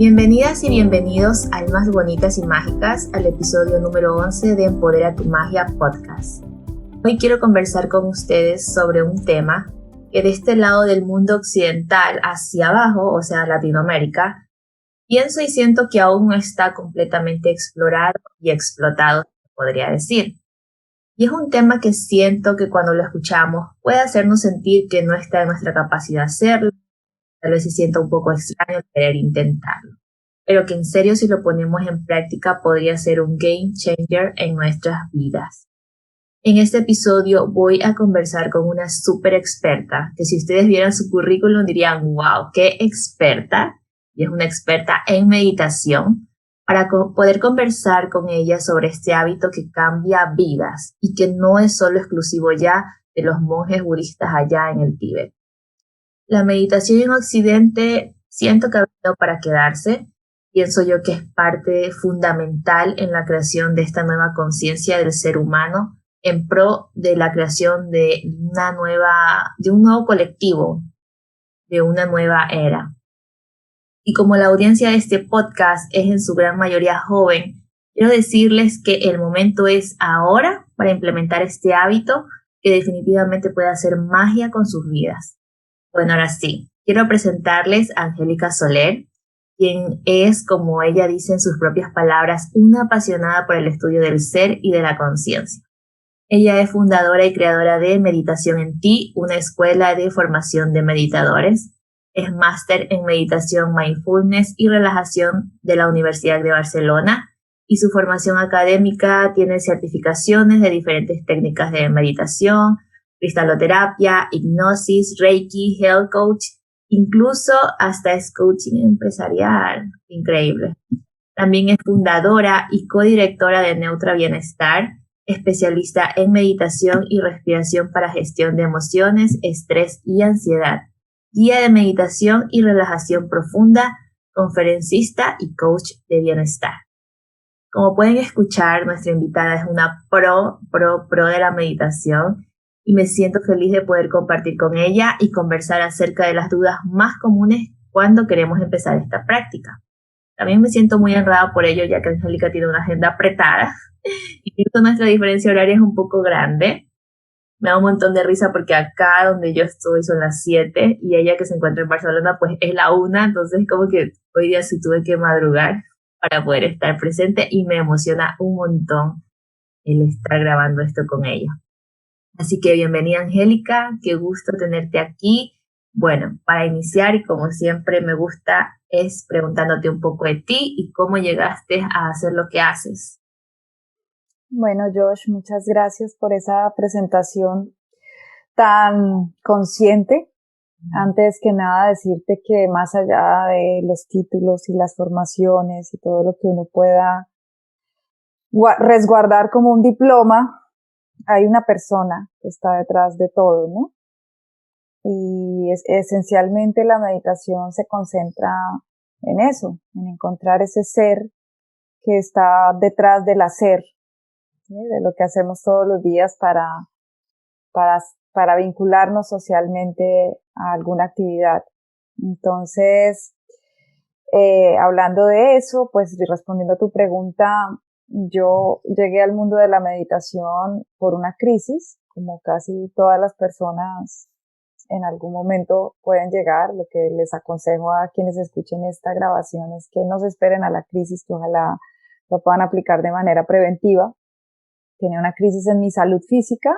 Bienvenidas y bienvenidos a Almas Bonitas y Mágicas, al episodio número 11 de Empodera tu Magia Podcast. Hoy quiero conversar con ustedes sobre un tema que de este lado del mundo occidental hacia abajo, o sea, Latinoamérica, pienso y siento que aún no está completamente explorado y explotado, podría decir. Y es un tema que siento que cuando lo escuchamos puede hacernos sentir que no está en nuestra capacidad hacerlo, tal vez se sienta un poco extraño querer intentarlo, pero que en serio si lo ponemos en práctica podría ser un game changer en nuestras vidas. En este episodio voy a conversar con una súper experta, que si ustedes vieran su currículum dirían, wow, qué experta, y es una experta en meditación, para poder conversar con ella sobre este hábito que cambia vidas y que no es solo exclusivo ya de los monjes budistas allá en el Tíbet. La meditación en Occidente siento que ha venido para quedarse. Pienso yo que es parte fundamental en la creación de esta nueva conciencia del ser humano en pro de la creación de un nuevo colectivo, de una nueva era. Y como la audiencia de este podcast es en su gran mayoría joven, quiero decirles que el momento es ahora para implementar este hábito que definitivamente puede hacer magia con sus vidas. Bueno, ahora sí, quiero presentarles a Angélica Soler, quien es, como ella dice en sus propias palabras, una apasionada por el estudio del ser y de la conciencia. Ella es fundadora y creadora de Meditación en Ti, una escuela de formación de meditadores. Es máster en meditación, mindfulness y relajación de la Universidad de Barcelona, y su formación académica tiene certificaciones de diferentes técnicas de meditación, cristaloterapia, hipnosis, reiki, health coach, incluso hasta es coaching empresarial. Increíble. También es fundadora y codirectora de Neutra Bienestar, especialista en meditación y respiración para gestión de emociones, estrés y ansiedad, guía de meditación y relajación profunda, conferencista y coach de bienestar. Como pueden escuchar, nuestra invitada es una pro de la meditación y me siento feliz de poder compartir con ella y conversar acerca de las dudas más comunes cuando queremos empezar esta práctica. También me siento muy honrada por ello, ya que Angélica tiene una agenda apretada. Incluso nuestra diferencia horaria es un poco grande. Me da un montón de risa porque acá donde yo estoy son las 7 y ella que se encuentra en Barcelona pues es la 1, entonces como que hoy día sí tuve que madrugar para poder estar presente y me emociona un montón el estar grabando esto con ella. Así que bienvenida Angélica, qué gusto tenerte aquí. Bueno, para iniciar y como siempre me gusta es preguntándote un poco de ti y cómo llegaste a hacer lo que haces. Bueno, Josh, muchas gracias por esa presentación tan consciente. Antes que nada, decirte que más allá de los títulos y las formaciones y todo lo que uno pueda resguardar como un diploma, hay una persona que está detrás de todo, ¿no? Y esencialmente la meditación se concentra en eso, en encontrar ese ser que está detrás del hacer, ¿sí? De lo que hacemos todos los días para vincularnos socialmente a alguna actividad. Entonces, hablando de eso, pues respondiendo a tu pregunta, yo llegué al mundo de la meditación por una crisis, como casi todas las personas en algún momento pueden llegar. Lo que les aconsejo a quienes escuchen esta grabación es que no se esperen a la crisis, que ojalá lo puedan aplicar de manera preventiva. Tenía una crisis en mi salud física,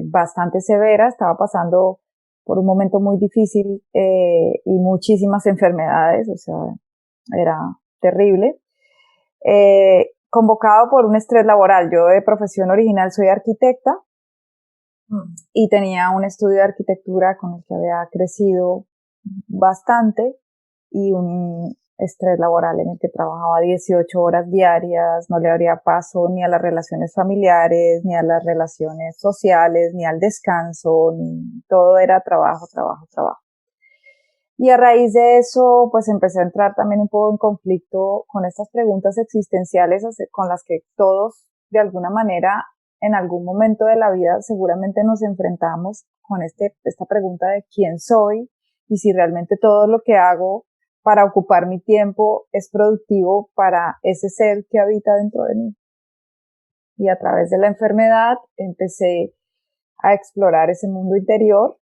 bastante severa, estaba pasando por un momento muy difícil y muchísimas enfermedades, o sea, era terrible. Convocado por un estrés laboral. Yo de profesión original soy arquitecta y tenía un estudio de arquitectura con el que había crecido bastante y un estrés laboral en el que trabajaba 18 horas diarias, no le abría paso ni a las relaciones familiares, ni a las relaciones sociales, ni al descanso, ni todo era trabajo, trabajo, trabajo. Y a raíz de eso, pues empecé a entrar también un poco en conflicto con estas preguntas existenciales con las que todos, de alguna manera, en algún momento de la vida seguramente nos enfrentamos con esta pregunta de quién soy y si realmente todo lo que hago para ocupar mi tiempo es productivo para ese ser que habita dentro de mí. Y a través de la enfermedad empecé a explorar ese mundo interior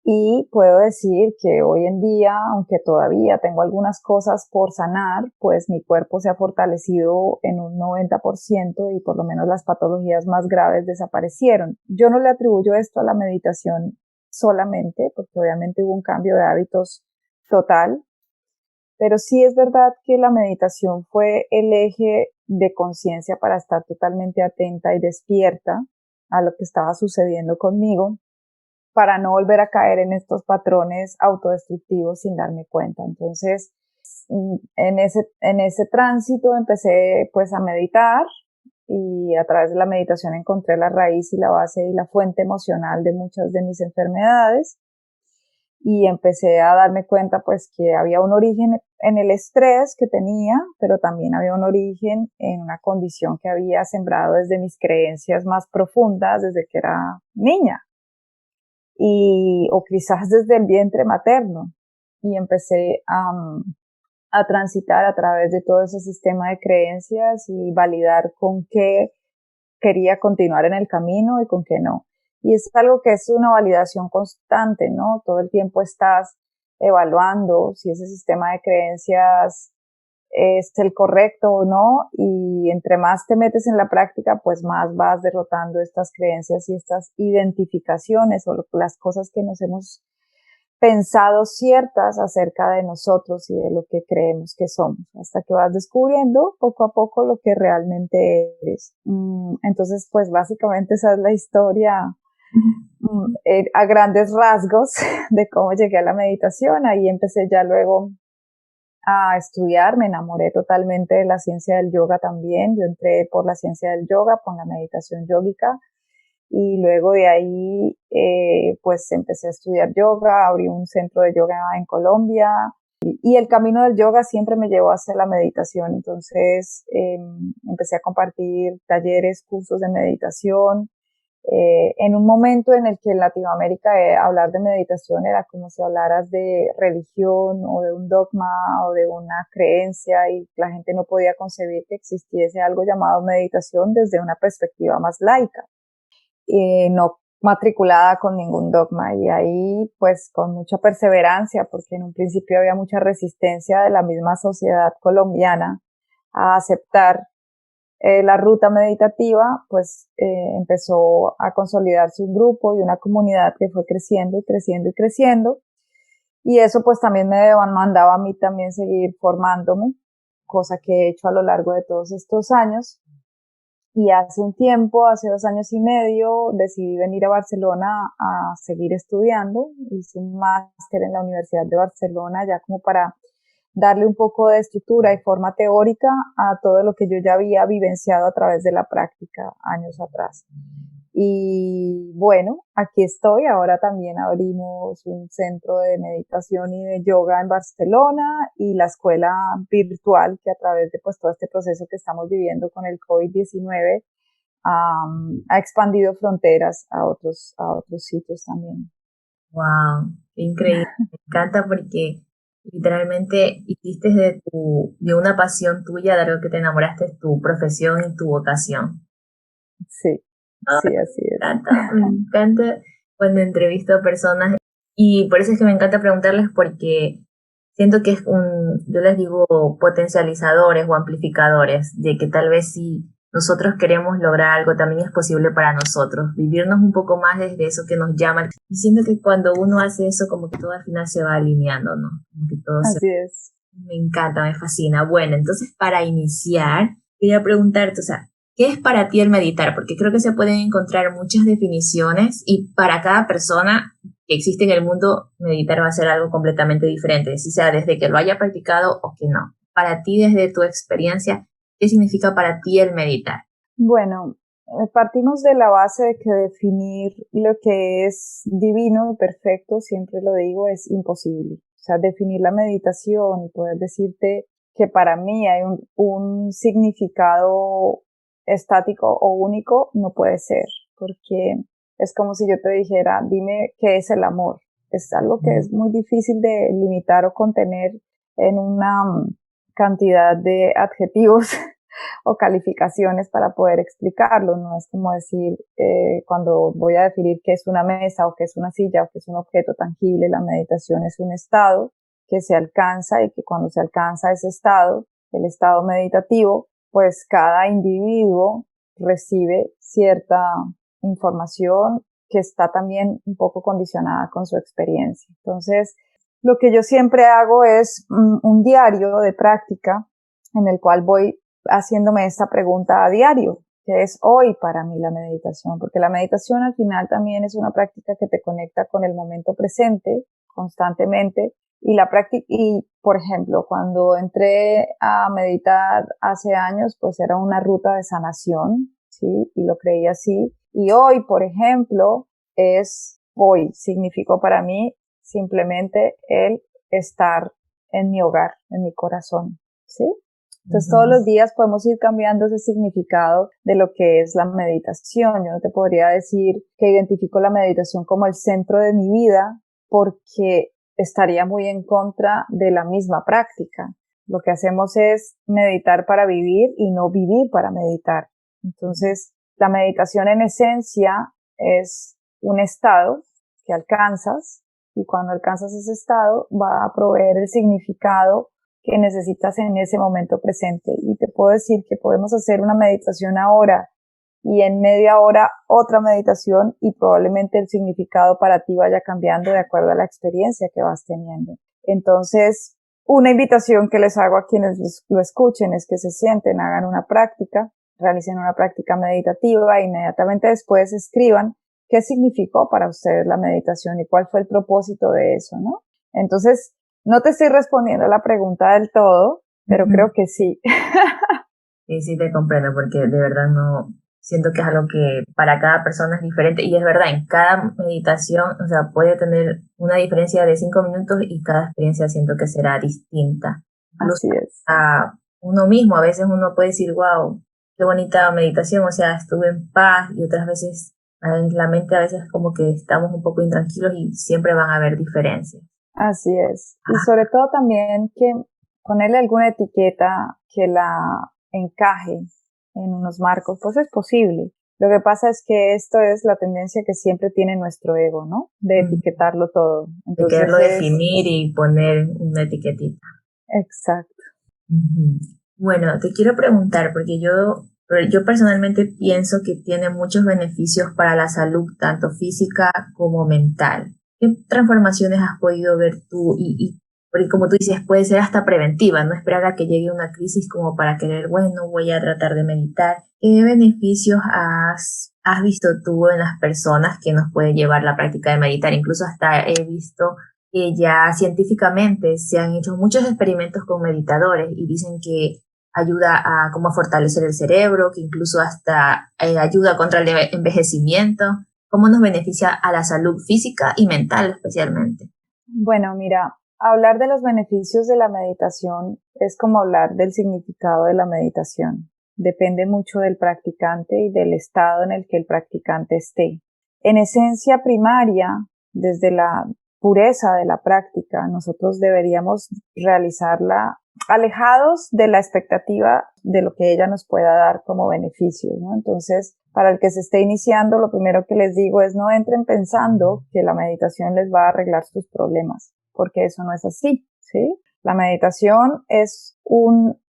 y puedo decir que hoy en día, aunque todavía tengo algunas cosas por sanar, pues mi cuerpo se ha fortalecido en un 90% y por lo menos las patologías más graves desaparecieron. Yo no le atribuyo esto a la meditación solamente, porque obviamente hubo un cambio de hábitos total, pero sí es verdad que la meditación fue el eje de conciencia para estar totalmente atenta y despierta a lo que estaba sucediendo conmigo, para no volver a caer en estos patrones autodestructivos sin darme cuenta. Entonces, en ese tránsito empecé pues a meditar y a través de la meditación encontré la raíz y la base y la fuente emocional de muchas de mis enfermedades y empecé a darme cuenta pues que había un origen en el estrés que tenía, pero también había un origen en una condición que había sembrado desde mis creencias más profundas desde que era niña. O quizás desde el vientre materno, y empecé a transitar a través de todo ese sistema de creencias y validar con qué quería continuar en el camino y con qué no. Y es algo que es una validación constante, ¿no? Todo el tiempo estás evaluando si ese sistema de creencias es el correcto o no, y entre más te metes en la práctica, pues más vas derrotando estas creencias y estas identificaciones o las cosas que nos hemos pensado ciertas acerca de nosotros y de lo que creemos que somos, hasta que vas descubriendo poco a poco lo que realmente eres. Entonces, pues básicamente esa es la historia a grandes rasgos de cómo llegué a la meditación. Ahí empecé ya luego a estudiar, me enamoré totalmente de la ciencia del yoga también. Yo entré por la ciencia del yoga, por la meditación yógica, y luego de ahí pues empecé a estudiar yoga, abrí un centro de yoga en Colombia, y el camino del yoga siempre me llevó hacia la meditación. Entonces empecé a compartir talleres, cursos de meditación, en un momento en el que en Latinoamérica hablar de meditación era como si hablaras de religión o de un dogma o de una creencia, y la gente no podía concebir que existiese algo llamado meditación desde una perspectiva más laica, no matriculada con ningún dogma. Y ahí pues con mucha perseverancia, porque en un principio había mucha resistencia de la misma sociedad colombiana a aceptar la ruta meditativa, pues empezó a consolidarse un grupo y una comunidad que fue creciendo y creciendo y creciendo, y eso pues también me demandaba a mí también seguir formándome, cosa que he hecho a lo largo de todos estos años. Y hace un tiempo, hace 2 años y medio, decidí venir a Barcelona a seguir estudiando. Hice un máster en la Universidad de Barcelona ya como para darle un poco de estructura y forma teórica a todo lo que yo ya había vivenciado a través de la práctica años atrás. Y bueno, aquí estoy. Ahora también abrimos un centro de meditación y de yoga en Barcelona, y la escuela virtual que a través de pues todo este proceso que estamos viviendo con el COVID-19 ha expandido fronteras a otros sitios también. Wow, qué increíble. Me encanta porque literalmente hiciste de una pasión tuya, de algo que te enamoraste, tu profesión y tu vocación. Sí, sí, así es. Me encanta cuando entrevisto a personas, y por eso es que me encanta preguntarles, porque siento que yo les digo potencializadores o amplificadores, de que tal vez si nosotros queremos lograr algo, también es posible para nosotros, vivirnos un poco más desde eso que nos llama. Y siento que cuando uno hace eso, como que todo al final se va alineando, ¿no? Como que todo Así es. Me encanta, me fascina. Bueno, entonces para iniciar, quería preguntarte, o sea, ¿qué es para ti el meditar? Porque creo que se pueden encontrar muchas definiciones, y para cada persona que existe en el mundo, meditar va a ser algo completamente diferente, si sea desde que lo haya practicado o que no. Para ti, desde tu experiencia, ¿qué significa para ti el meditar? Bueno, partimos de la base de que definir lo que es divino y perfecto, siempre lo digo, es imposible. O sea, definir la meditación y poder decirte que para mí hay un significado estático o único, no puede ser, porque es como si yo te dijera, dime qué es el amor. Es algo que es muy difícil de limitar o contener en una cantidad de adjetivos o calificaciones para poder explicarlo. No es como decir, cuando voy a definir qué es una mesa o qué es una silla o qué es un objeto tangible, la meditación es un estado que se alcanza y que cuando se alcanza ese estado, el estado meditativo, pues cada individuo recibe cierta información que está también un poco condicionada con su experiencia. Entonces, lo que yo siempre hago es un diario de práctica en el cual voy haciéndome esta pregunta a diario, ¿qué es hoy para mí la meditación? Porque la meditación al final también es una práctica que te conecta con el momento presente constantemente y por ejemplo, cuando entré a meditar hace años, pues era una ruta de sanación, ¿sí? Y lo creí así. Y hoy, por ejemplo, significó para mí simplemente el estar en mi hogar, en mi corazón, ¿sí? Entonces todos los días podemos ir cambiando ese significado de lo que es la meditación. Yo no te podría decir que identifico la meditación como el centro de mi vida porque estaría muy en contra de la misma práctica. Lo que hacemos es meditar para vivir y no vivir para meditar. Entonces, la meditación en esencia es un estado que alcanzas y cuando alcanzas ese estado va a proveer el significado que necesitas en ese momento presente. Y te puedo decir que podemos hacer una meditación ahora y en media hora otra meditación y probablemente el significado para ti vaya cambiando de acuerdo a la experiencia que vas teniendo. Entonces, una invitación que les hago a quienes lo escuchen es que se sienten, hagan una práctica, realicen una práctica meditativa e inmediatamente después escriban qué significó para ustedes la meditación y cuál fue el propósito de eso, ¿no? Entonces, no te estoy respondiendo a la pregunta del todo, pero creo que sí. Sí, te comprendo, porque de verdad no, siento que es algo que para cada persona es diferente y es verdad, en cada meditación, o sea, puede tener una diferencia de 5 minutos y cada experiencia siento que será distinta. Incluso Así es. a uno mismo, a veces uno puede decir, wow, qué bonita meditación, o sea, estuve en paz y otras veces en la mente a veces como que estamos un poco intranquilos y siempre van a haber diferencias. Así es. Y sobre todo también que ponerle alguna etiqueta que la encaje en unos marcos, pues es posible. Lo que pasa es que esto es la tendencia que siempre tiene nuestro ego, ¿no? De etiquetarlo todo. De Entonces quererlo definir y poner una etiquetita. Exacto. Bueno, te quiero preguntar, porque yo personalmente pienso que tiene muchos beneficios para la salud, tanto física como mental. ¿Qué transformaciones has podido ver tú? Porque como tú dices, puede ser hasta preventiva, no esperar a que llegue una crisis como para querer, bueno, voy a tratar de meditar. ¿Qué beneficios has visto tú en las personas que nos puede llevar la práctica de meditar? Incluso hasta he visto que ya científicamente se han hecho muchos experimentos con meditadores y dicen que ayuda a como a fortalecer el cerebro, que incluso hasta ayuda contra el envejecimiento. ¿Cómo nos beneficia a la salud física y mental especialmente? Bueno, mira, hablar de los beneficios de la meditación es como hablar del significado de la meditación. Depende mucho del practicante y del estado en el que el practicante esté. En esencia primaria, desde la pureza de la práctica, nosotros deberíamos realizarla alejados de la expectativa de lo que ella nos pueda dar como beneficio, ¿no? Entonces, para el que se esté iniciando, lo primero que les digo es no entren pensando que la meditación les va a arreglar sus problemas, porque eso no es así, ¿sí? La meditación es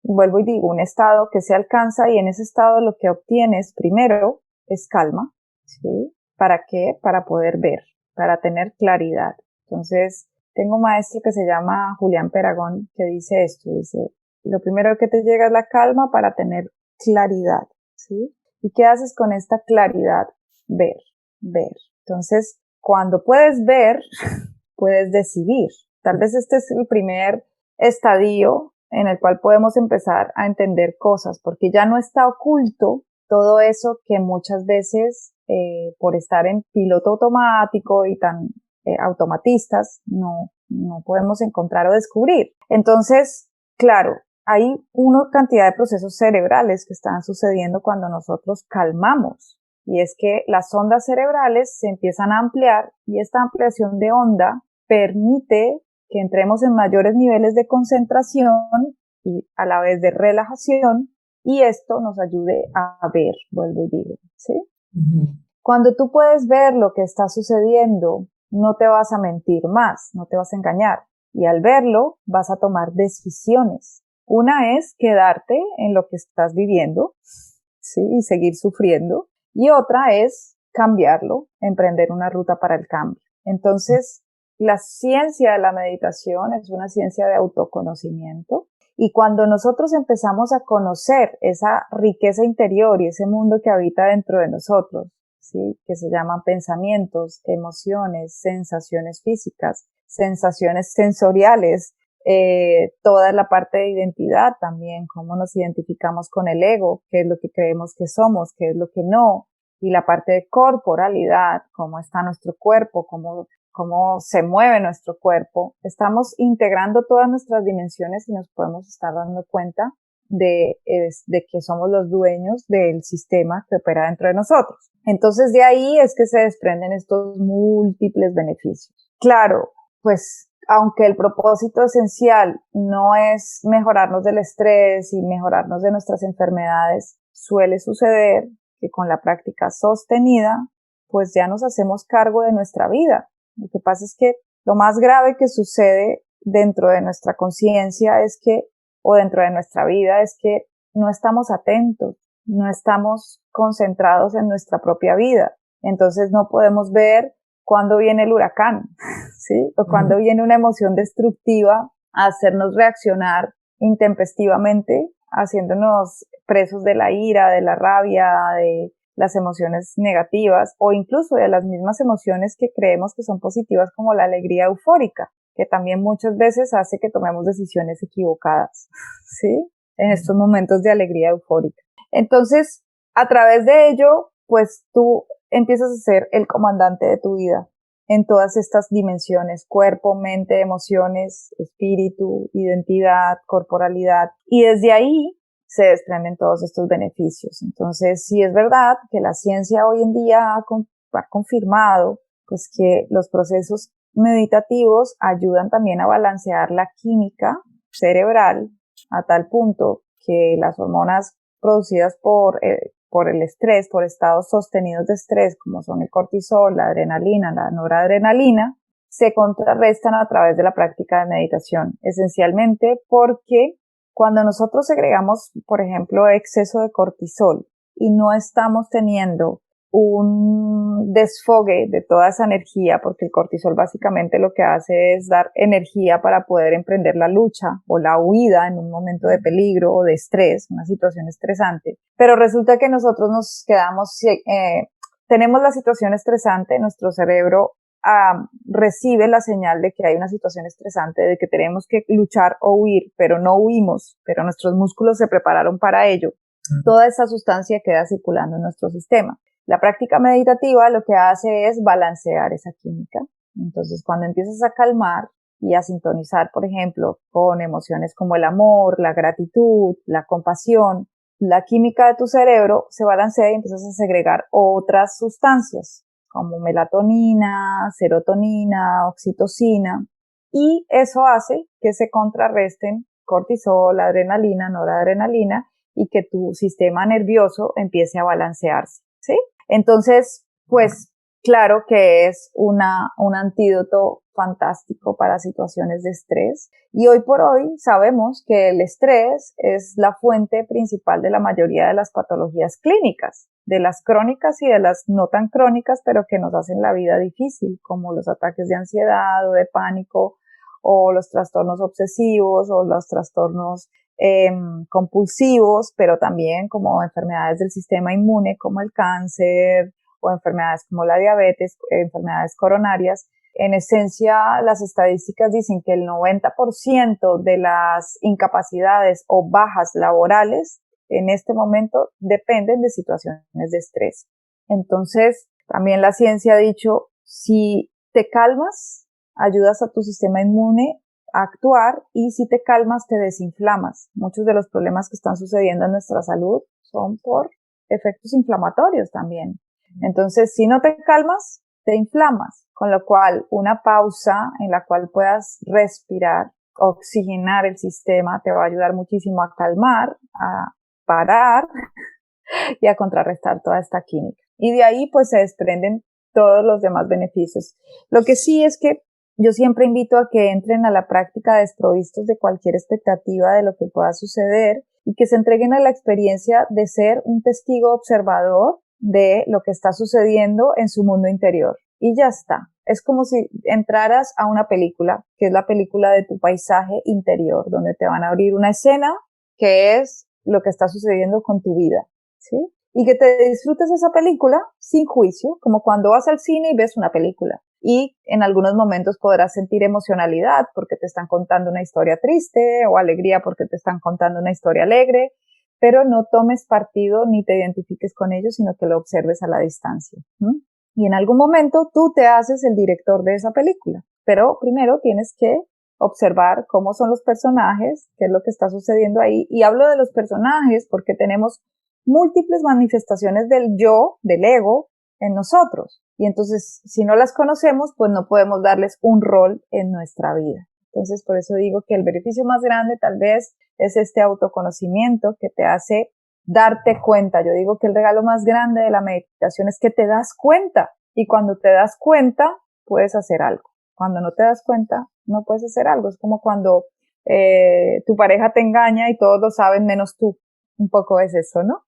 vuelvo y digo, un estado que se alcanza y en ese estado lo que obtienes primero es calma, ¿sí? ¿Para qué? Para poder ver, para tener claridad. Entonces, tengo un maestro que se llama Julián Peragón que dice esto, dice, lo primero que te llega es la calma para tener claridad, ¿sí? ¿Y qué haces con esta claridad? Ver, ver. Entonces, cuando puedes ver, puedes decidir. Tal vez este es el primer estadio en el cual podemos empezar a entender cosas, porque ya no está oculto todo eso que muchas veces, por estar en piloto automático y tan automatistas, no podemos encontrar o descubrir. Entonces, claro, hay una cantidad de procesos cerebrales que están sucediendo cuando nosotros calmamos. Y es que las ondas cerebrales se empiezan a ampliar y esta ampliación de onda permite que entremos en mayores niveles de concentración y a la vez de relajación, y esto nos ayude a ver, vuelvo y digo, ¿sí? Cuando tú puedes ver lo que está sucediendo, no te vas a mentir más, no te vas a engañar. Y al verlo, vas a tomar decisiones. Una es quedarte en lo que estás viviendo, ¿sí? Y seguir sufriendo. Y otra es cambiarlo, emprender una ruta para el cambio. Entonces, la ciencia de la meditación es una ciencia de autoconocimiento. Y cuando nosotros empezamos a conocer esa riqueza interior y ese mundo que habita dentro de nosotros, ¿sí? Que se llaman pensamientos, emociones, sensaciones físicas, sensaciones sensoriales, toda la parte de identidad también, cómo nos identificamos con el ego, qué es lo que creemos que somos, qué es lo que no, y la parte de corporalidad, cómo está nuestro cuerpo, cómo se mueve nuestro cuerpo. Estamos integrando todas nuestras dimensiones y nos podemos estar dando cuenta de que somos los dueños del sistema que opera dentro de nosotros. Entonces de ahí es que se desprenden estos múltiples beneficios. Claro, pues aunque el propósito esencial no es mejorarnos del estrés y mejorarnos de nuestras enfermedades, suele suceder que con la práctica sostenida, pues ya nos hacemos cargo de nuestra vida. Lo que pasa es que lo más grave que sucede dentro de nuestra conciencia es que, o dentro de nuestra vida, es que no estamos atentos, no estamos concentrados en nuestra propia vida. Entonces no podemos ver cuándo viene el huracán, ¿sí? O cuándo viene una emoción destructiva a hacernos reaccionar intempestivamente, haciéndonos presos de la ira, de la rabia, de las emociones negativas o incluso de las mismas emociones que creemos que son positivas, como la alegría eufórica, que también muchas veces hace que tomemos decisiones equivocadas, ¿sí? En estos momentos de alegría eufórica. Entonces, a través de ello, pues tú empiezas a ser el comandante de tu vida en todas estas dimensiones: cuerpo, mente, emociones, espíritu, identidad, corporalidad. Y desde ahí se desprenden todos estos beneficios. Entonces, sí es verdad que la ciencia hoy en día ha confirmado pues que los procesos meditativos ayudan también a balancear la química cerebral a tal punto que las hormonas producidas por el estrés, por estados sostenidos de estrés, como son el cortisol, la adrenalina, la noradrenalina, se contrarrestan a través de la práctica de meditación, esencialmente porque cuando nosotros segregamos, por ejemplo, exceso de cortisol y no estamos teniendo un desfogue de toda esa energía, porque el cortisol básicamente lo que hace es dar energía para poder emprender la lucha o la huida en un momento de peligro o de estrés, una situación estresante. Pero resulta que nosotros nos quedamos, tenemos la situación estresante, nuestro cerebro recibe la señal de que hay una situación estresante, de que tenemos que luchar o huir, pero no huimos, pero nuestros músculos se prepararon para ello. Toda esa sustancia queda circulando en nuestro sistema. La práctica meditativa lo que hace es balancear esa química. Entonces, cuando empiezas a calmar y a sintonizar, por ejemplo, con emociones como el amor, la gratitud, la compasión, la química de tu cerebro se balancea y empiezas a segregar otras sustancias como melatonina, serotonina, oxitocina, y eso hace que se contrarresten cortisol, adrenalina, noradrenalina, y que tu sistema nervioso empiece a balancearse, ¿sí? Entonces, pues, claro que es un antídoto fantástico para situaciones de estrés. Y hoy por hoy sabemos que el estrés es la fuente principal de la mayoría de las patologías clínicas, de las crónicas y de las no tan crónicas, pero que nos hacen la vida difícil, como los ataques de ansiedad o de pánico, o los trastornos obsesivos, o los trastornos compulsivos, pero también como enfermedades del sistema inmune, como el cáncer, o enfermedades como la diabetes, enfermedades coronarias. En esencia, las estadísticas dicen que el 90% de las incapacidades o bajas laborales en este momento dependen de situaciones de estrés. Entonces, también la ciencia ha dicho, si te calmas, ayudas a tu sistema inmune a actuar, y si te calmas, te desinflamas. Muchos de los problemas que están sucediendo en nuestra salud son por efectos inflamatorios también. Entonces, si no te calmas, te inflamas, con lo cual una pausa en la cual puedas respirar, oxigenar el sistema te va a ayudar muchísimo a calmar, a parar y a contrarrestar toda esta química. Y de ahí pues se desprenden todos los demás beneficios. Lo que sí es que yo siempre invito a que entren a la práctica desprovistos de cualquier expectativa de lo que pueda suceder y que se entreguen a la experiencia de ser un testigo observador de lo que está sucediendo en su mundo interior. Y ya está. Es como si entraras a una película, que es la película de tu paisaje interior, donde te van a abrir una escena que es lo que está sucediendo con tu vida, ¿sí? Y que te disfrutes esa película sin juicio, como cuando vas al cine y ves una película. Y en algunos momentos podrás sentir emocionalidad porque te están contando una historia triste o alegría porque te están contando una historia alegre, pero no tomes partido ni te identifiques con ellos, sino que lo observes a la distancia. Y en algún momento tú te haces el director de esa película, pero primero tienes que observar cómo son los personajes, qué es lo que está sucediendo ahí. Y hablo de los personajes porque tenemos múltiples manifestaciones del yo, del ego, en nosotros. Y entonces, si no las conocemos, pues no podemos darles un rol en nuestra vida. Entonces, por eso digo que el beneficio más grande tal vez es este autoconocimiento que te hace darte cuenta. Yo digo que el regalo más grande de la meditación es que te das cuenta. Y cuando te das cuenta, puedes hacer algo. Cuando no te das cuenta, no puedes hacer algo. Es como cuando tu pareja te engaña y todos lo saben menos tú. Un poco es eso, ¿no?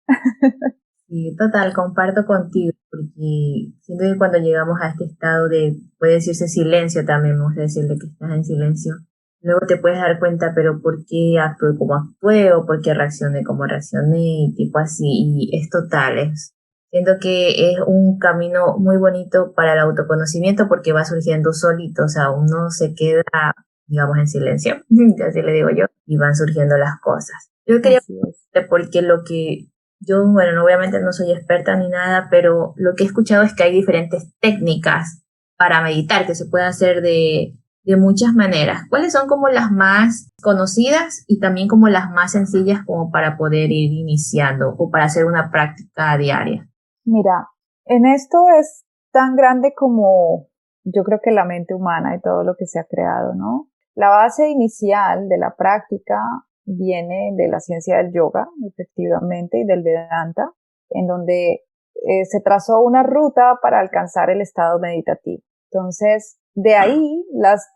Sí, total, comparto contigo, porque siento que cuando llegamos a este estado de, puede decirse silencio también, vamos a decirle que estás en silencio, luego te puedes dar cuenta, pero ¿por qué actué como actué o por qué reaccioné como reaccioné? Y tipo así, y es total, siento que es un camino muy bonito para el autoconocimiento porque va surgiendo solito, o sea, uno se queda, digamos, en silencio, así le digo yo, y van surgiendo las cosas. Yo quería preguntarte porque lo que yo, bueno, obviamente no soy experta ni nada, pero lo que he escuchado es que hay diferentes técnicas para meditar que se puede hacer de muchas maneras. ¿Cuáles son como las más conocidas y también como las más sencillas como para poder ir iniciando o para hacer una práctica diaria? Mira, en esto es tan grande como yo creo que la mente humana y todo lo que se ha creado, ¿no? La base inicial de la práctica viene de la ciencia del yoga, efectivamente, y del Vedanta, en donde se trazó una ruta para alcanzar el estado meditativo. Entonces, de ahí,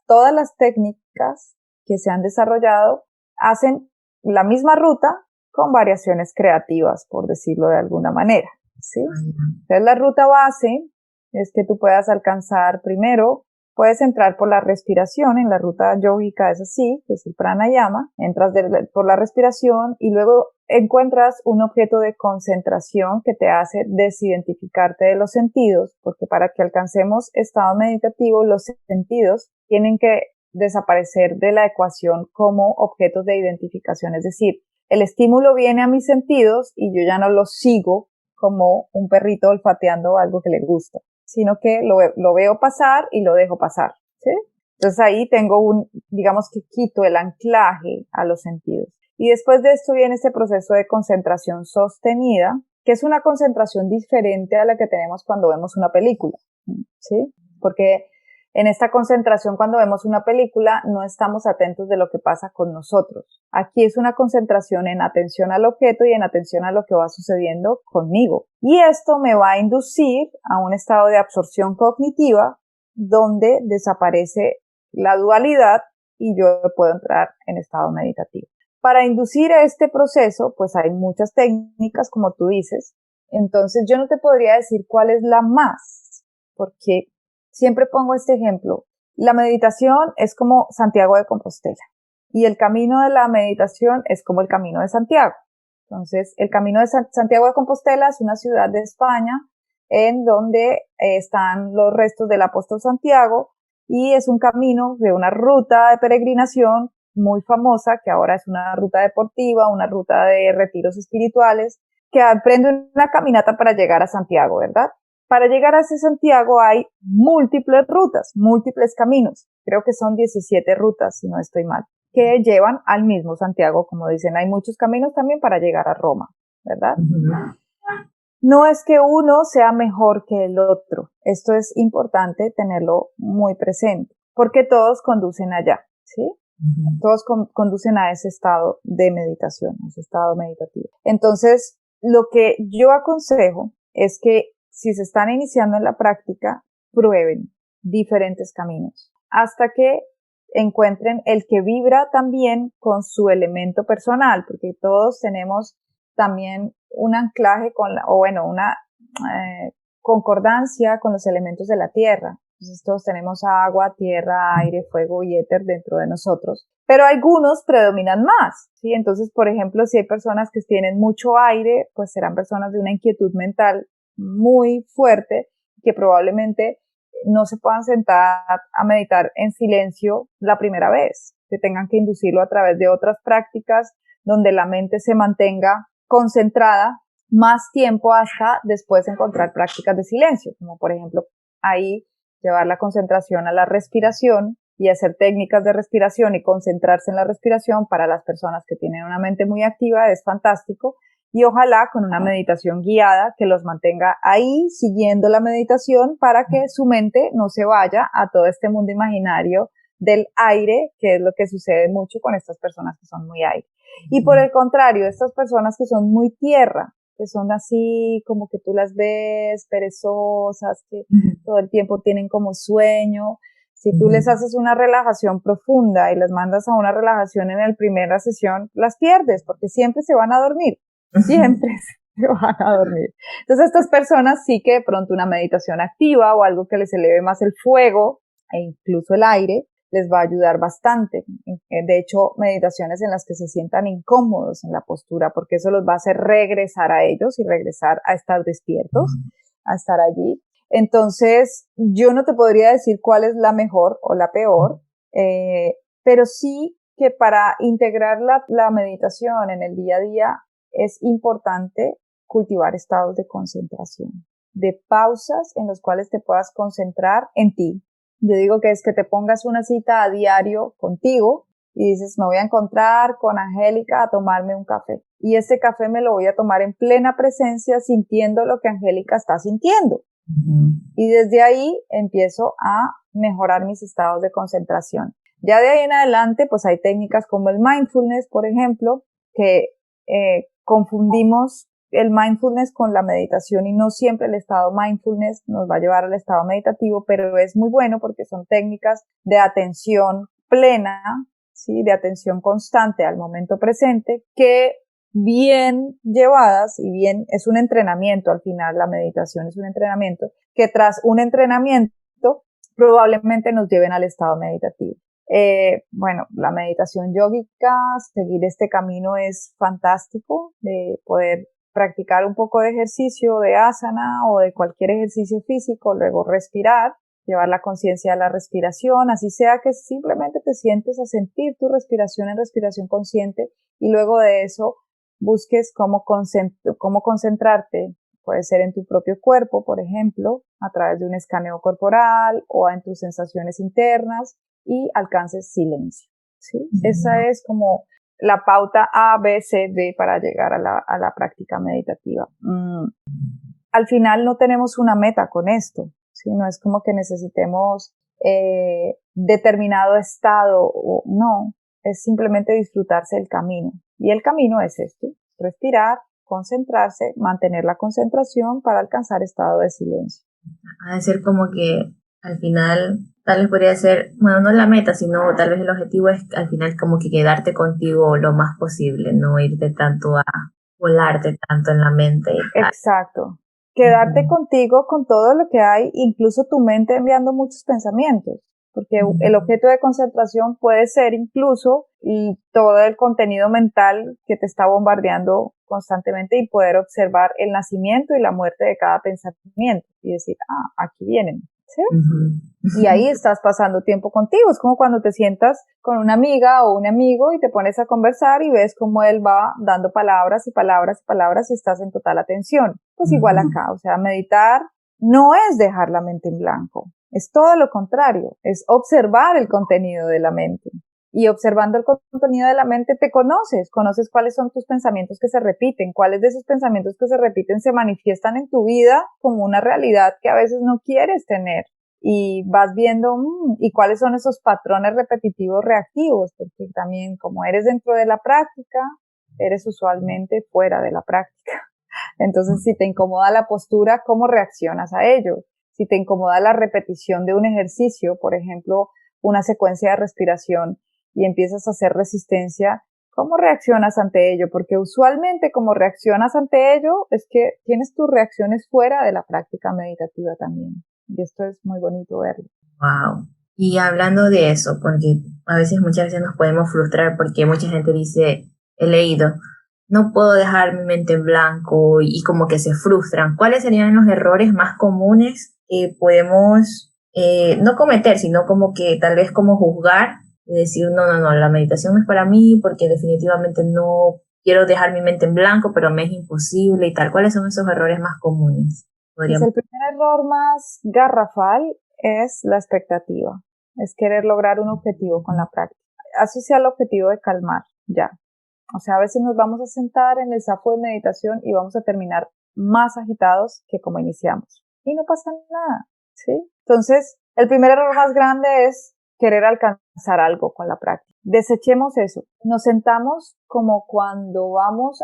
todas las técnicas que se han desarrollado hacen la misma ruta con variaciones creativas, por decirlo de alguna manera, ¿sí? Entonces, la ruta base es que tú puedas alcanzar primero. Puedes entrar por la respiración, en la ruta yógica es así, que es el pranayama, entras por la respiración y luego encuentras un objeto de concentración que te hace desidentificarte de los sentidos, porque para que alcancemos estado meditativo, los sentidos tienen que desaparecer de la ecuación como objetos de identificación, es decir, el estímulo viene a mis sentidos y yo ya no lo sigo como un perrito olfateando algo que le gusta, sino que lo veo pasar y lo dejo pasar, ¿sí? Entonces ahí tengo digamos que quito el anclaje a los sentidos. Y después de esto viene este proceso de concentración sostenida, que es una concentración diferente a la que tenemos cuando vemos una película, ¿sí? Porque en esta concentración cuando vemos una película no estamos atentos de lo que pasa con nosotros. Aquí es una concentración en atención al objeto y en atención a lo que va sucediendo conmigo. Y esto me va a inducir a un estado de absorción cognitiva donde desaparece la dualidad y yo puedo entrar en estado meditativo. Para inducir este proceso, pues hay muchas técnicas, como tú dices. Entonces yo no te podría decir cuál es la más, porque siempre pongo este ejemplo. La meditación es como Santiago de Compostela y el camino de la meditación es como el camino de Santiago. Entonces, el camino de Santiago de Compostela es una ciudad de España en donde están los restos del apóstol Santiago y es un camino de una ruta de peregrinación muy famosa que ahora es una ruta deportiva, una ruta de retiros espirituales que emprende una caminata para llegar a Santiago, ¿verdad? Para llegar a ese Santiago hay múltiples rutas, múltiples caminos. Creo que son 17 rutas, si no estoy mal, que llevan al mismo Santiago. Como dicen, hay muchos caminos también para llegar a Roma, ¿verdad? No es que uno sea mejor que el otro. Esto es importante tenerlo muy presente, porque todos conducen allá, ¿sí? Todos conducen a ese estado de meditación, a ese estado meditativo. Entonces, lo que yo aconsejo es que si se están iniciando en la práctica, prueben diferentes caminos hasta que encuentren el que vibra también con su elemento personal, porque todos tenemos también un anclaje una concordancia con los elementos de la tierra. Entonces todos tenemos agua, tierra, aire, fuego y éter dentro de nosotros. Pero algunos predominan más, ¿sí? Entonces, por ejemplo, si hay personas que tienen mucho aire, pues serán personas de una inquietud mental muy fuerte que probablemente no se puedan sentar a meditar en silencio la primera vez, que tengan que inducirlo a través de otras prácticas donde la mente se mantenga concentrada más tiempo hasta después encontrar prácticas de silencio, como por ejemplo ahí llevar la concentración a la respiración y hacer técnicas de respiración y concentrarse en la respiración para las personas que tienen una mente muy activa es fantástico. Y ojalá con una meditación guiada que los mantenga ahí siguiendo la meditación para que su mente no se vaya a todo este mundo imaginario del aire, que es lo que sucede mucho con estas personas que son muy aire. Y por el contrario, estas personas que son muy tierra, que son así como que tú las ves perezosas, que todo el tiempo tienen como sueño, si tú les haces una relajación profunda y les mandas a una relajación en la primera sesión, las pierdes porque siempre se van a dormir. Siempre se van a dormir. Entonces estas personas sí que de pronto una meditación activa o algo que les eleve más el fuego e incluso el aire les va a ayudar bastante. De hecho, meditaciones en las que se sientan incómodos en la postura porque eso los va a hacer regresar a ellos y regresar a estar despiertos, a estar allí. Entonces, yo no te podría decir cuál es la mejor o la peor, pero sí que para integrar la meditación en el día a día es importante cultivar estados de concentración, de pausas en los cuales te puedas concentrar en ti. Yo digo que es que te pongas una cita a diario contigo y dices, me voy a encontrar con Angélica a tomarme un café. Y ese café me lo voy a tomar en plena presencia sintiendo lo que Angélica está sintiendo. Y desde ahí empiezo a mejorar mis estados de concentración. Ya de ahí en adelante, pues hay técnicas como el mindfulness, por ejemplo, que confundimos el mindfulness con la meditación y no siempre el estado mindfulness nos va a llevar al estado meditativo, pero es muy bueno porque son técnicas de atención plena, ¿sí? De atención constante al momento presente, que bien llevadas y bien es un entrenamiento al final, la meditación es un entrenamiento, que tras un entrenamiento probablemente nos lleven al estado meditativo. Bueno, la meditación yógica, seguir este camino es fantástico, de poder practicar un poco de ejercicio de asana o de cualquier ejercicio físico, luego respirar, llevar la conciencia a la respiración, así sea que simplemente te sientes a sentir tu respiración en respiración consciente y luego de eso busques cómo concentrarte. Puede ser en tu propio cuerpo, por ejemplo, a través de un escaneo corporal o en tus sensaciones internas y alcances silencio, ¿sí? Esa es como la pauta A, B, C, D para llegar a la práctica meditativa. Al final no tenemos una meta con esto, ¿sí? No es como que necesitemos determinado estado, o no, es simplemente disfrutarse del camino. Y el camino es este, respirar, concentrarse, mantener la concentración para alcanzar estado de silencio. Ha de ser como que al final, tal vez podría ser, bueno, no la meta, sino tal vez el objetivo es al final como que quedarte contigo lo más posible, no irte tanto a volarte tanto en la mente. Exacto. Quedarte contigo con todo lo que hay, incluso tu mente enviando muchos pensamientos, porque el objeto de concentración puede ser incluso todo el contenido mental que te está bombardeando constantemente y poder observar el nacimiento y la muerte de cada pensamiento y decir, aquí vienen. ¿Sí? Y ahí estás pasando tiempo contigo. Es como cuando te sientas con una amiga o un amigo y te pones a conversar y ves cómo él va dando palabras y palabras y palabras y estás en total atención. Pues igual acá, o sea, meditar no es dejar la mente en blanco, es todo lo contrario, es observar el contenido de la mente. Y observando el contenido de la mente te conoces cuáles son tus pensamientos que se repiten, cuáles de esos pensamientos que se repiten se manifiestan en tu vida como una realidad que a veces no quieres tener. Y vas viendo, y cuáles son esos patrones repetitivos reactivos, porque también como eres dentro de la práctica, eres usualmente fuera de la práctica. Entonces, si te incomoda la postura, ¿cómo reaccionas a ello? Si te incomoda la repetición de un ejercicio, por ejemplo, una secuencia de respiración, y empiezas a hacer resistencia, ¿cómo reaccionas ante ello? Porque usualmente como reaccionas ante ello es que tienes tus reacciones fuera de la práctica meditativa también. Y esto es muy bonito verlo. Wow. Y hablando de eso, porque muchas veces nos podemos frustrar porque mucha gente dice, he leído, no puedo dejar mi mente en blanco y como que se frustran. ¿Cuáles serían los errores más comunes que podemos no cometer, sino como que tal vez como juzgar y decir, no, la meditación no es para mí porque definitivamente no quiero dejar mi mente en blanco, pero me es imposible y tal? ¿Cuáles son esos errores más comunes? Pues el primer error más garrafal es la expectativa, es querer lograr un objetivo con la práctica. Así sea el objetivo de calmar, ya. O sea, a veces nos vamos a sentar en el zafu de meditación y vamos a terminar más agitados que como iniciamos. Y no pasa nada, ¿sí? Entonces, el primer error más grande es querer alcanzar algo con la práctica. Desechemos eso. Nos sentamos como cuando vamos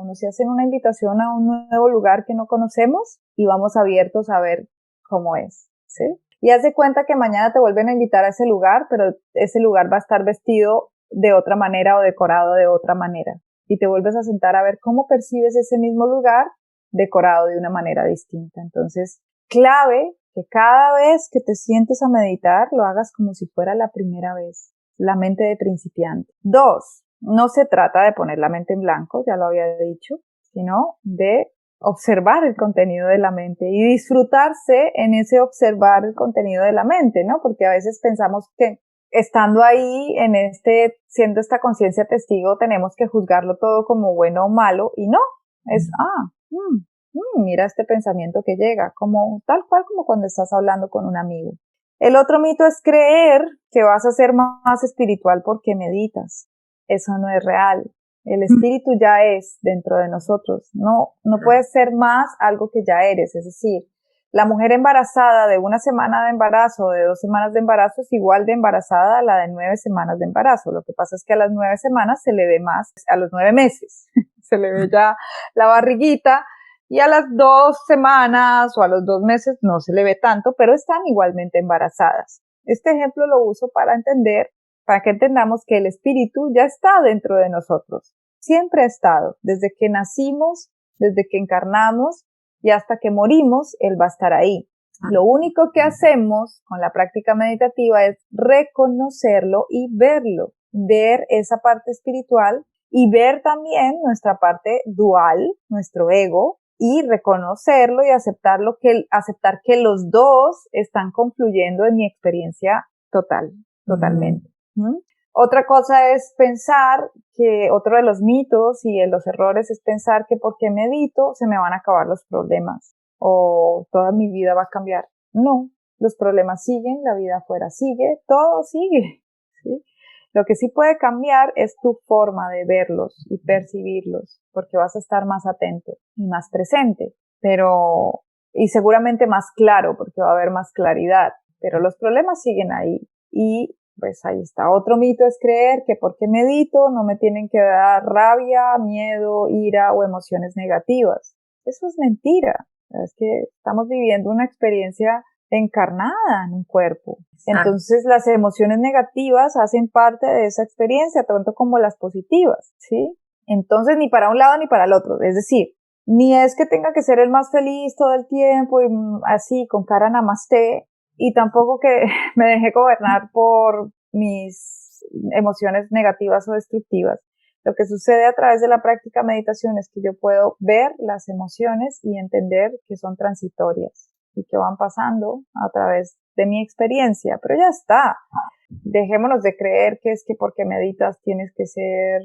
nos hacen una invitación a un nuevo lugar que no conocemos y vamos abiertos a ver cómo es, ¿sí? Y haz de cuenta que mañana te vuelven a invitar a ese lugar, pero ese lugar va a estar vestido de otra manera o decorado de otra manera. Y te vuelves a sentar a ver cómo percibes ese mismo lugar decorado de una manera distinta. Entonces, clave que cada vez que te sientes a meditar lo hagas como si fuera la primera vez, la mente de principiante. 2, no se trata de poner la mente en blanco, ya lo había dicho, sino de observar el contenido de la mente y disfrutarse en ese observar el contenido de la mente, ¿no? Porque a veces pensamos que estando ahí, siendo esta conciencia testigo, tenemos que juzgarlo todo como bueno o malo, y no, es, mira este pensamiento que llega, como tal cual como cuando estás hablando con un amigo. El otro mito es creer que vas a ser más espiritual porque meditas. Eso no es real. El espíritu ya es dentro de nosotros. No puedes ser más algo que ya eres. Es decir, la mujer embarazada de 1 semana de embarazo o de 2 semanas de embarazo es igual de embarazada a la de 9 semanas de embarazo. Lo que pasa es que a las 9 semanas se le ve más, a los 9 meses se le ve ya la barriguita, y a las 2 semanas o a los 2 meses no se le ve tanto, pero están igualmente embarazadas. Este ejemplo lo uso para que entendamos que el espíritu ya está dentro de nosotros. Siempre ha estado, desde que nacimos, desde que encarnamos y hasta que morimos, él va a estar ahí. Lo único que hacemos con la práctica meditativa es reconocerlo y verlo, ver esa parte espiritual y ver también nuestra parte dual, nuestro ego, y reconocerlo y aceptar que los dos están confluyendo en mi experiencia totalmente. Otra cosa es pensar que otro de los mitos y de los errores es pensar que porque medito se me van a acabar los problemas o toda mi vida va a cambiar. No, los problemas siguen, la vida afuera sigue, todo sigue, ¿sí? Lo que sí puede cambiar es tu forma de verlos y percibirlos, porque vas a estar más atento y más presente, y seguramente más claro, porque va a haber más claridad, pero los problemas siguen ahí. Y pues ahí está. Otro mito es creer que porque medito no me tienen que dar rabia, miedo, ira o emociones negativas. Eso es mentira. Es que estamos viviendo una experiencia encarnada en un cuerpo. Entonces las emociones negativas hacen parte de esa experiencia, tanto como las positivas, ¿sí? Entonces ni para un lado ni para el otro. Es decir, ni es que tenga que ser el más feliz todo el tiempo y así con cara namaste, y tampoco que me dejé gobernar por mis emociones negativas o destructivas. Lo que sucede a través de la práctica de meditación es que yo puedo ver las emociones y entender que son transitorias y que van pasando a través de mi experiencia, pero ya está. Dejémonos de creer que es que porque meditas tienes que ser,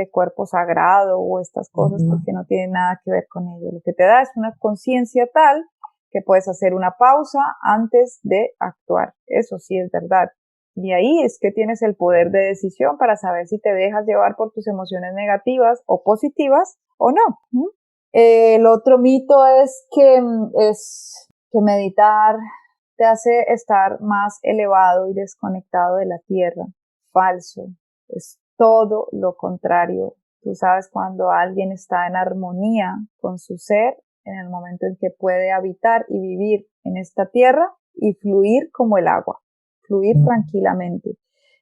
cuerpo sagrado o estas cosas, porque no tiene nada que ver con ello. Lo que te da es una conciencia tal que puedes hacer una pausa antes de actuar. Eso sí es verdad. Y ahí es que tienes el poder de decisión para saber si te dejas llevar por tus emociones negativas o positivas o no. El otro mito es que meditar te hace estar más elevado y desconectado de la tierra. Falso. Es todo lo contrario. Tú sabes cuando alguien está en armonía con su ser, en el momento en que puede habitar y vivir en esta tierra y fluir como el agua, fluir tranquilamente.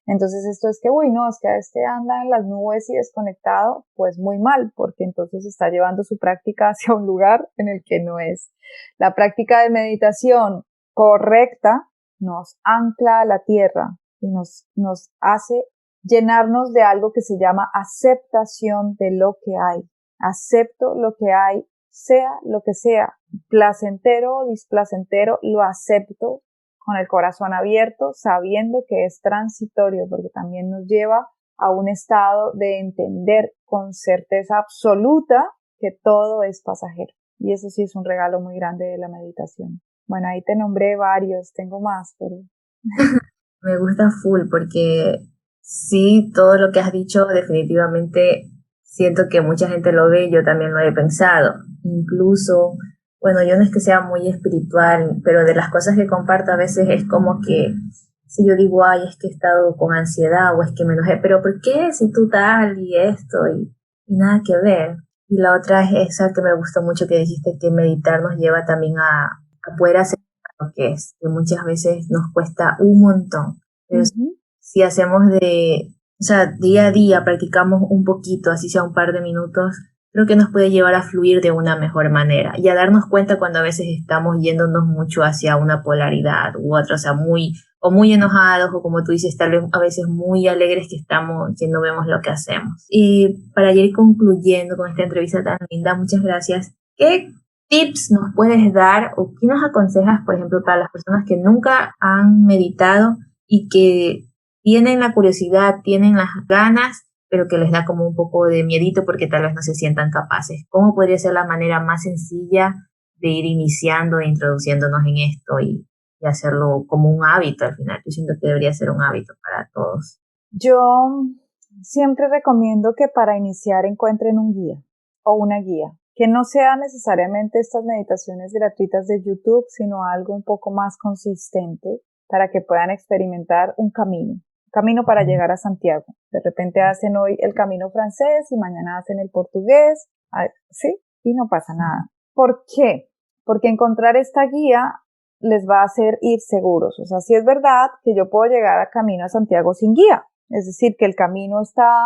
Entonces esto es que, no, es que este anda en las nubes y desconectado, pues muy mal, porque entonces está llevando su práctica hacia un lugar en el que no es. La práctica de meditación correcta nos ancla a la tierra y nos hace llenarnos de algo que se llama aceptación de lo que hay. Acepto lo que hay, sea lo que sea, placentero o displacentero, lo acepto con el corazón abierto, sabiendo que es transitorio, porque también nos lleva a un estado de entender con certeza absoluta que todo es pasajero. Y eso sí es un regalo muy grande de la meditación. Bueno, ahí te nombré varios, tengo más, pero... Me gusta full porque sí, todo lo que has dicho definitivamente siento que mucha gente lo ve, yo también lo he pensado. Incluso, bueno, yo no es que sea muy espiritual, pero de las cosas que comparto a veces es como que si yo digo, ay, es que he estado con ansiedad o es que me enojé, pero ¿por qué si tú tal y esto y nada que ver? Y la otra es esa que me gustó mucho que dijiste, que meditar nos lleva también a poder hacer lo que es, que muchas veces nos cuesta un montón, pero si hacemos o sea, día a día practicamos un poquito, así sea un par de minutos, creo que nos puede llevar a fluir de una mejor manera y a darnos cuenta cuando a veces estamos yéndonos mucho hacia una polaridad u otra, o sea, muy enojados o como tú dices, tal vez a veces muy alegres que no vemos lo que hacemos. Y para ir concluyendo con esta entrevista tan linda, muchas gracias. ¿Qué tips nos puedes dar o qué nos aconsejas, por ejemplo, para las personas que nunca han meditado y que tienen la curiosidad, tienen las ganas, pero que les da como un poco de miedito porque tal vez no se sientan capaces? ¿Cómo podría ser la manera más sencilla de ir iniciando e introduciéndonos en esto y hacerlo como un hábito al final? Yo siento que debería ser un hábito para todos. Yo siempre recomiendo que para iniciar encuentren un guía o una guía, que no sea necesariamente estas meditaciones gratuitas de YouTube, sino algo un poco más consistente para que puedan experimentar un camino para llegar a Santiago. De repente hacen hoy el camino francés y mañana hacen el portugués, ¿sí? Y no pasa nada. ¿Por qué? Porque encontrar esta guía les va a hacer ir seguros. O sea, sí es verdad que yo puedo llegar a camino a Santiago sin guía. Es decir, que el camino está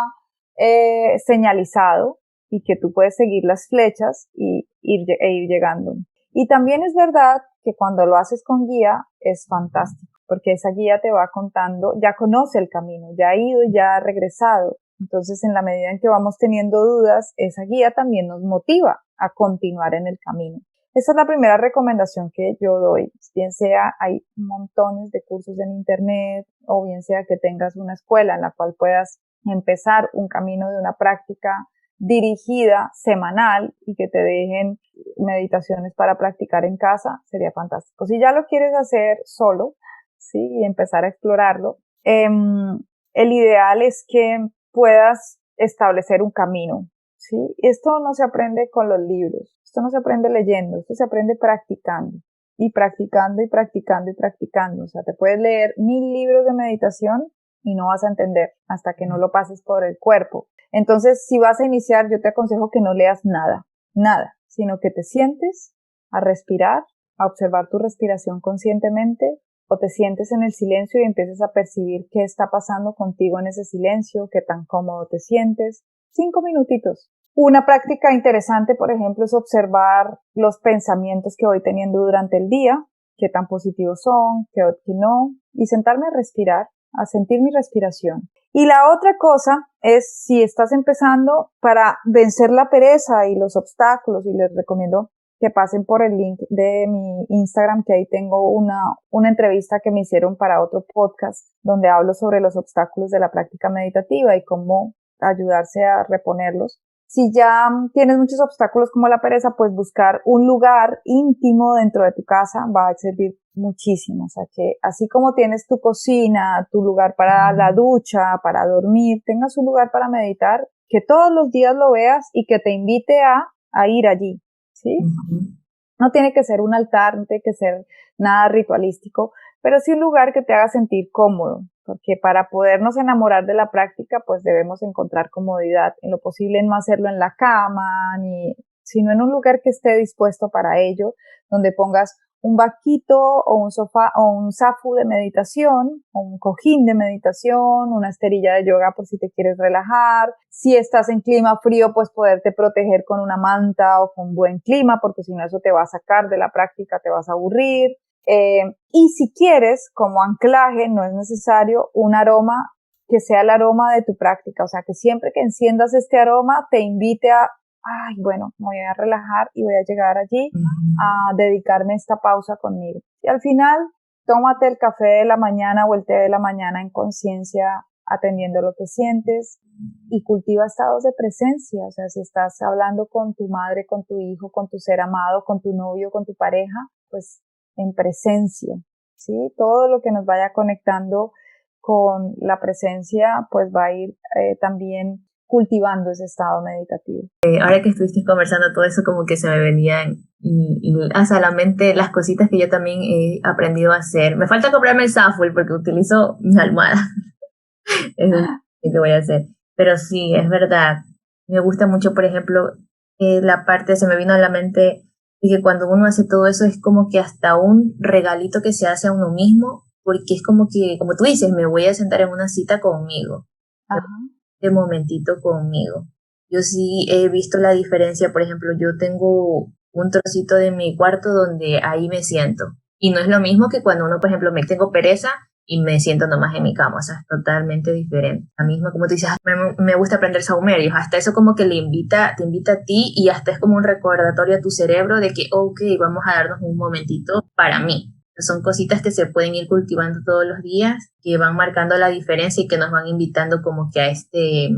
señalizado y que tú puedes seguir las flechas e ir llegando. Y también es verdad que cuando lo haces con guía es fantástico, porque esa guía te va contando, ya conoce el camino, ya ha ido y ya ha regresado. Entonces, en la medida en que vamos teniendo dudas, esa guía también nos motiva a continuar en el camino. Esa es la primera recomendación que yo doy. Bien sea, hay montones de cursos en internet, o bien sea que tengas una escuela en la cual puedas empezar un camino de una práctica dirigida semanal y que te dejen meditaciones para practicar en casa, sería fantástico. Si ya lo quieres hacer solo, sí, y empezar a explorarlo, el ideal es que puedas establecer un camino, ¿sí? Esto no se aprende con los libros, esto no se aprende leyendo, esto se aprende practicando y practicando y practicando y practicando. O sea, te puedes leer 1000 libros de meditación y no vas a entender hasta que no lo pases por el cuerpo. Entonces, si vas a iniciar, yo te aconsejo que no leas nada, sino que te sientes a respirar, a observar tu respiración conscientemente, o te sientes en el silencio y empiezas a percibir qué está pasando contigo en ese silencio, qué tan cómodo te sientes. 5 minutitos. Una práctica interesante, por ejemplo, es observar los pensamientos que voy teniendo durante el día, qué tan positivos son, qué no, y sentarme a respirar, a sentir mi respiración. Y la otra cosa es, si estás empezando, para vencer la pereza y los obstáculos, y les recomiendo que pasen por el link de mi Instagram, que ahí tengo una entrevista que me hicieron para otro podcast, donde hablo sobre los obstáculos de la práctica meditativa y cómo ayudarse a reponerlos. Si ya tienes muchos obstáculos como la pereza, pues buscar un lugar íntimo dentro de tu casa va a servir muchísimo. O sea, que así como tienes tu cocina, tu lugar para la ducha, para dormir, tengas un lugar para meditar, que todos los días lo veas y que te invite a ir allí, ¿sí? No tiene que ser un altar, no tiene que ser nada ritualístico, pero sí un lugar que te haga sentir cómodo, porque para podernos enamorar de la práctica, pues debemos encontrar comodidad, en lo posible no hacerlo en la cama, sino en un lugar que esté dispuesto para ello, donde pongas un banquito o un sofá o un zafu de meditación, o un cojín de meditación, una esterilla de yoga por si te quieres relajar. Si estás en clima frío, pues poderte proteger con una manta o con buen clima, porque si no eso te va a sacar de la práctica, te vas a aburrir. Y si quieres, como anclaje, no es necesario un aroma que sea el aroma de tu práctica, o sea, que siempre que enciendas este aroma te invite a, ay, bueno, me voy a relajar y voy a llegar allí a dedicarme esta pausa conmigo. Y al final, tómate el café de la mañana o el té de la mañana en conciencia, atendiendo lo que sientes, y cultiva estados de presencia. O sea, si estás hablando con tu madre, con tu hijo, con tu ser amado, con tu novio, con tu pareja, pues en presencia, ¿sí? Todo lo que nos vaya conectando con la presencia, pues va a ir también cultivando ese estado meditativo. Ahora que estuviste conversando todo eso, como que se me venían hasta la mente las cositas que yo también he aprendido a hacer. Me falta comprarme el Shuffle porque utilizo mis almohadas. Es lo que voy a hacer. Pero sí, es verdad. Me gusta mucho, por ejemplo, la parte, se me vino a la mente, y que cuando uno hace todo eso es como que hasta un regalito que se hace a uno mismo, porque es como que, como tú dices, me voy a sentar en una cita conmigo. Ajá. De momentito conmigo. Yo sí he visto la diferencia, por ejemplo, yo tengo un trocito de mi cuarto donde ahí me siento. Y no es lo mismo que cuando uno, por ejemplo, me tengo pereza y me siento nomás en mi cama, o sea, es totalmente diferente. La misma, como tú dices, me gusta aprender saumerios, hasta eso como que te invita a ti y hasta es como un recordatorio a tu cerebro de que, ok, vamos a darnos un momentito para mí. Son cositas que se pueden ir cultivando todos los días, que van marcando la diferencia y que nos van invitando como que a este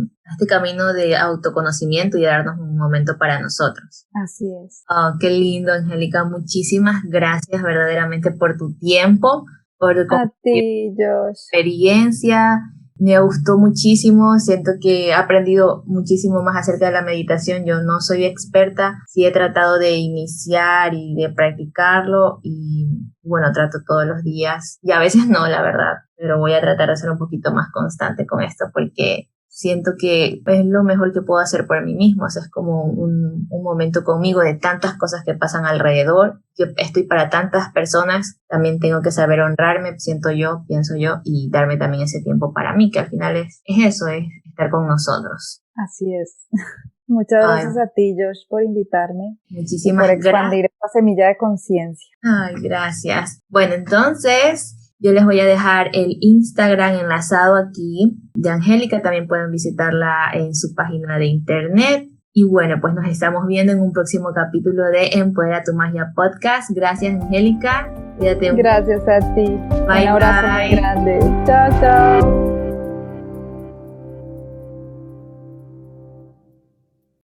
camino de autoconocimiento y a darnos un momento para nosotros. Así es. Oh, qué lindo, Angélica. Muchísimas gracias verdaderamente por tu tiempo, por tu a ti, Josh. experiencia. Me gustó muchísimo, siento que he aprendido muchísimo más acerca de la meditación. Yo no soy experta, sí he tratado de iniciar y de practicarlo y bueno, trato todos los días y a veces no, la verdad, pero voy a tratar de ser un poquito más constante con esto porque siento que es lo mejor que puedo hacer por mí mismo. O sea, es como un momento conmigo de tantas cosas que pasan alrededor. Yo estoy para tantas personas, también tengo que saber honrarme, pienso yo, y darme también ese tiempo para mí, que al final es eso, es estar con nosotros. Así es. Muchas gracias a ti, Josh, por invitarme. Muchísimas gracias. Por expandir esta semilla de conciencia. Ay, gracias. Bueno, entonces yo les voy a dejar el Instagram enlazado aquí de Angélica. También pueden visitarla en su página de internet. Y bueno, pues nos estamos viendo en un próximo capítulo de Empodera tu Magia Podcast. Gracias, Angélica. Cuídate. Gracias a ti. Bye, un abrazo muy grande. Chao, chao.